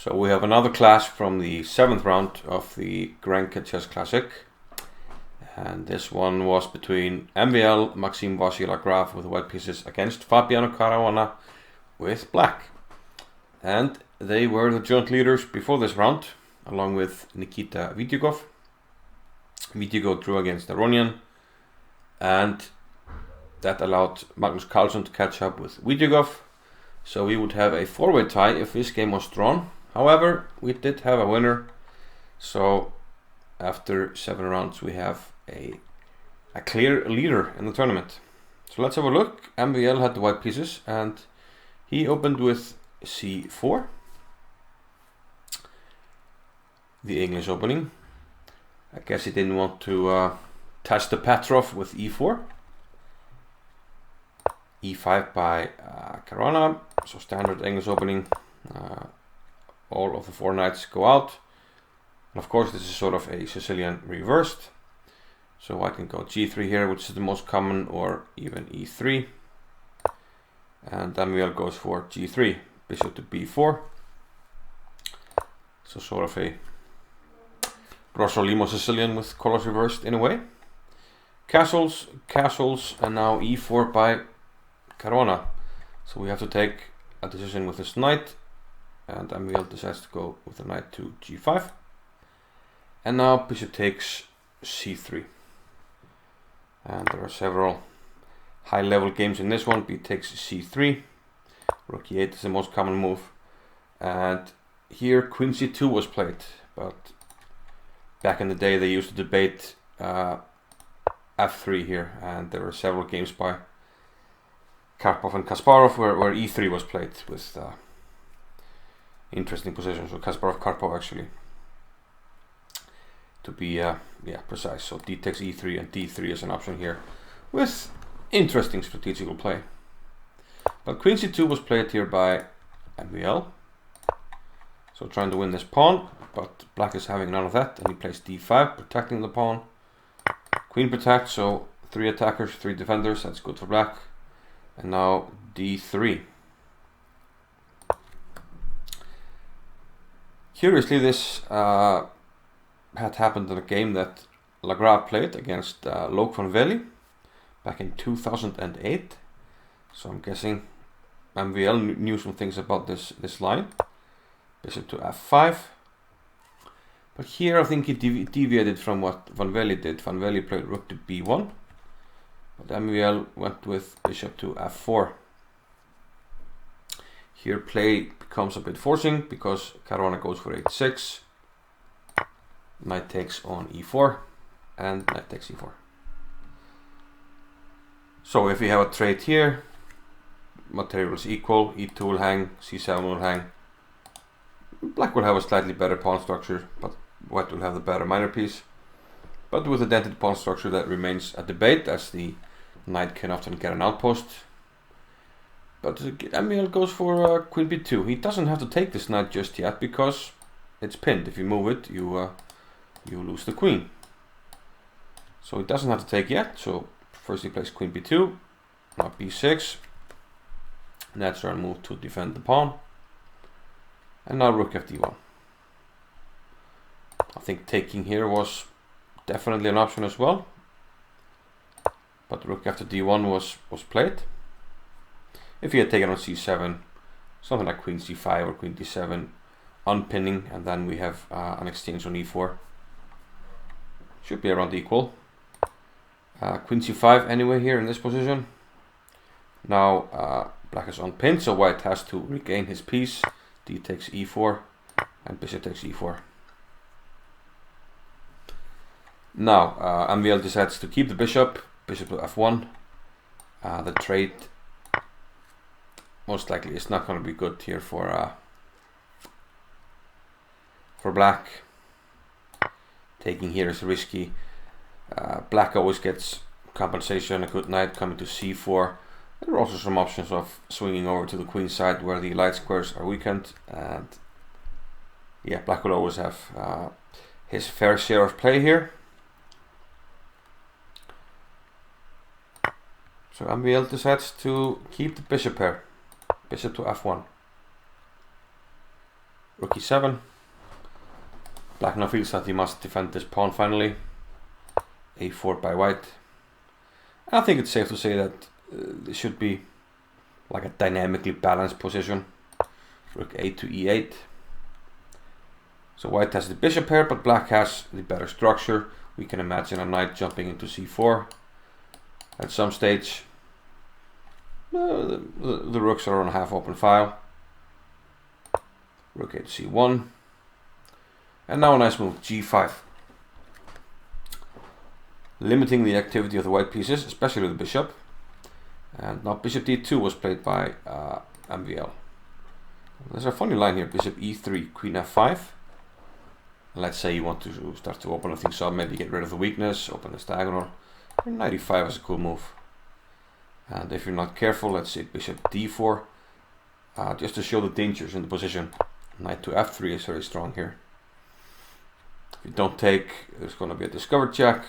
So we have another clash from the 7th round of the GRENKE Chess Classic. And this one was between MVL, Maxime Vachier-Lagrave with white pieces against Fabiano Caruana with black. And they were the joint leaders before this round, along with Nikita Vityugov. Vityugov drew against Aronian, and that allowed Magnus Carlsen to catch up with Vityugov. So we would have a 4-way tie if this game was drawn. However, we did have a winner. So after 7 rounds we have a clear leader in the tournament. So let's have a look. MVL had the white pieces and he opened with c4, the English opening. I guess he didn't want to test the Petrov with e4. e5 by Caruana, so standard English opening. All of the 4 knights go out. And of course this is sort of a Sicilian reversed. So I can go g3 here, which is the most common, or even e3. And MVL goes for g3, bishop to b4. So sort of a Grosso Limo Sicilian with colors reversed in a way. Castles, and now e4 by Caruana. So we have to take a decision with this knight, and MVL decides to go with the knight to g5. And now bishop takes c3. And there are several high level games in this one. B takes c3. Rook e8 is the most common move. And here queen c2 was played, but back in the day they used to debate f3 here, and there were several games by Karpov and Kasparov where e3 was played with interesting positions. So Kasparov-Karpov actually, to be precise. So d takes e3 and d3 is an option here with interesting strategical play. But queen c2 was played here by MVL. So trying to win this pawn, but black is having none of that, and he plays d5, protecting the pawn. Queen protects, so 3 attackers, 3 defenders, that's good for black. And now d3. Curiously, this had happened in a game that Lagrave played against Levon Aronian back in 2008. So I'm guessing MVL knew some things about this line. Bishop to f5. But here I think he deviated from what Van Velde did. Van Velde played rook to b1, but MVL went with bishop to f4. Here play becomes a bit forcing because Caruana goes for h6. Knight takes on e4, and knight takes e4. So if we have a trade here, material is equal, e2 will hang, c7 will hang. Black will have a slightly better pawn structure, but white will have the better minor piece. But with a dented pawn structure, that remains a debate, as the knight can often get an outpost. But MVL goes for queen b2. He doesn't have to take this knight just yet because it's pinned. If you move it, you lose the queen. So he doesn't have to take yet. So first he plays queen b2, now b6. Natural move to defend the pawn. And now rook fd1. I think taking here was definitely an option as well. But rook after d1 was played. If he had taken on c7, something like queen c5 or queen d7, unpinning, and then we have an exchange on e4. Should be around equal. Queen c5 anyway here in this position. Now black is unpinned, so white has to regain his piece. D takes e4 and bishop takes e4. Now MVL decides to keep the bishop to f1. The trade most likely is not going to be good here for black. Taking here is risky. Black always gets compensation, a good knight coming to c4. There are also some options of swinging over to the queen side where the light squares are weakened, and yeah, black will always have his fair share of play here. So MVL decides to keep the bishop pair, bishop to f1. Rook e7. Black now feels that he must defend this pawn finally. a4 by white. I think it's safe to say that this should be like a dynamically balanced position. Rook a to e8. So white has the bishop here, but black has the better structure. We can imagine a knight jumping into c4 at some stage. The rooks are on a half open file. Rook a to c1. And now a nice move, g5. Limiting the activity of the white pieces, especially the bishop. And now bishop d2 was played by MVL. There's a funny line here, bishop e3, queen f5. Let's say you want to start to open things up, maybe get rid of the weakness, open this diagonal. Knight e5 is a cool move. And if you're not careful, let's say bishop d4, just to show the dangers in the position. Knight to f3 is very strong here. If you don't take, there's going to be a discovered check.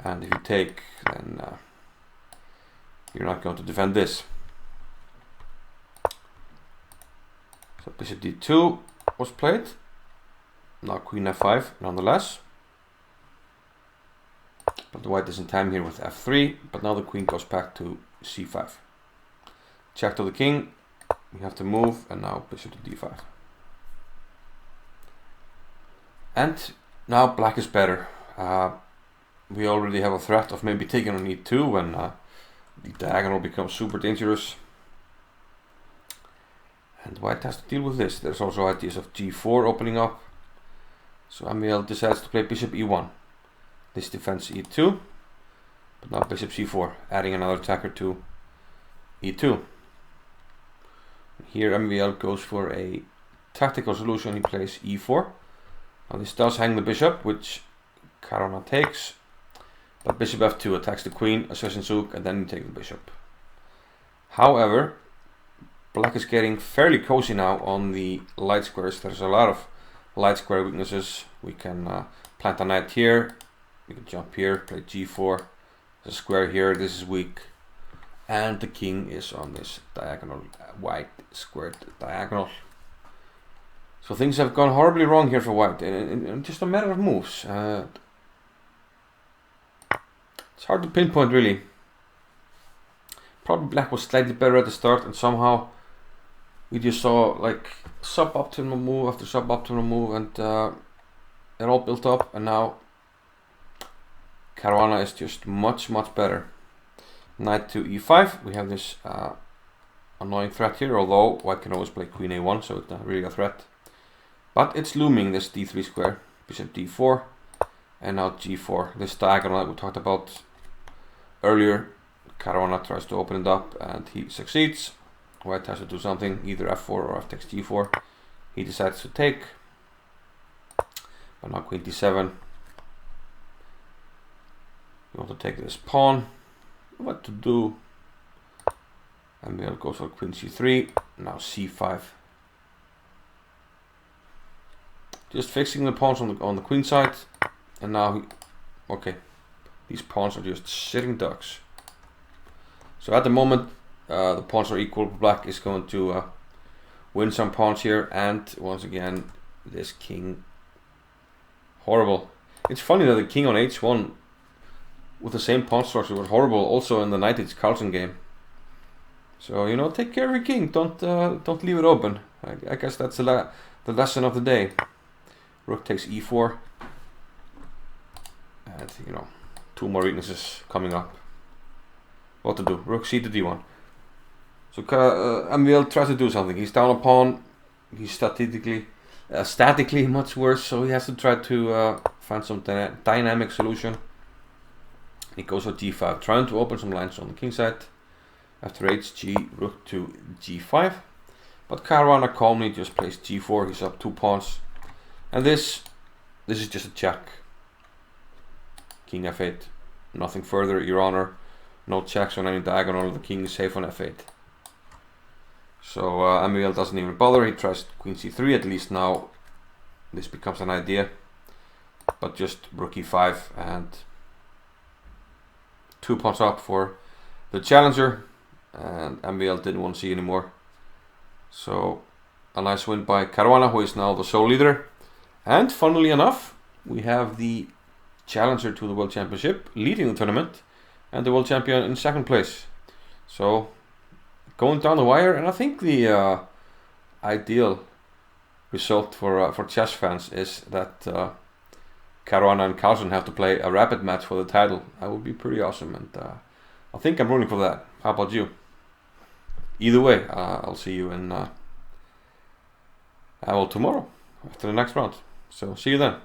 And if you take, then you're not going to defend this. So bishop d2 was played. Now queen f5 nonetheless. But the white is in time here with f3. But now the queen goes back to c5. Check to the king. We have to move, and now bishop to d5. And now black is better. We already have a threat of maybe taking on e2 when the diagonal becomes super dangerous. And white has to deal with this. There's also ideas of g4 opening up. So MVL decides to play bishop e1. This defends e2. But now bishop c4, adding another attacker to e2. Here MVL goes for a tactical solution. He plays e4. Now this does hang the bishop, which Caruana takes. But bishop f2 attacks the queen, assassin Zouk, and then you take the bishop. However, black is getting fairly cozy now on the light squares. There's a lot of light square weaknesses. We can plant a knight here. We can jump here, play g4. There's a square here, this is weak. And the king is on this diagonal, white squared diagonal. So things have gone horribly wrong here for white, in just a matter of moves. It's hard to pinpoint really. Probably black was slightly better at the start, and somehow we just saw like suboptimal move after suboptimal move, and it all built up, and now Caruana is just much better. Knight to e5, we have this annoying threat here, although white can always play queen a1, so it's not really a threat. But it's looming, this d3 square, bishop d4, and now g4, this diagonal that we talked about earlier. Caruana tries to open it up and he succeeds. White has to do something, either f4 or f takes g4. He decides to take, but now queen d7. You want to take this pawn. What to do? MVL goes for queen c3, now c5. Just fixing the pawns on the queen side, and now okay, these pawns are just sitting ducks. So at the moment the pawns are equal. Black is going to win some pawns here, and once again this king, horrible. It's funny that the king on h1 with the same pawn structure was horrible also in the 90s Carlsen game. So you know, take care of your king. Don't leave it open. I guess that's the lesson of the day. Rook takes e4, and you know, two more weaknesses coming up. What to do? Rook c to d1. So MVL tries to do something. He's down a pawn. He's statically much worse, so he has to try to find some dynamic solution. He goes for g5, trying to open some lines on the king side. After hg, rook to g5. But Caruana calmly just plays g4. He's up 2 pawns. And this is just a check. King f8. Nothing further, your honor. No checks on any diagonal. The king is safe on f8. So MVL doesn't even bother. He tries queen c3. At least now this becomes an idea. But just rook e5 and 2 pawns up for the challenger. And MVL didn't want to see anymore. So a nice win by Caruana, who is now the sole leader. And funnily enough, we have the challenger to the World Championship leading the tournament, and the World Champion in second place. So going down the wire, and I think the ideal result for chess fans is that Caruana and Carlsen have to play a rapid match for the title. That would be pretty awesome, and I think I'm rooting for that. How about you? Either way, I'll see you in tomorrow after the next round. So see you then.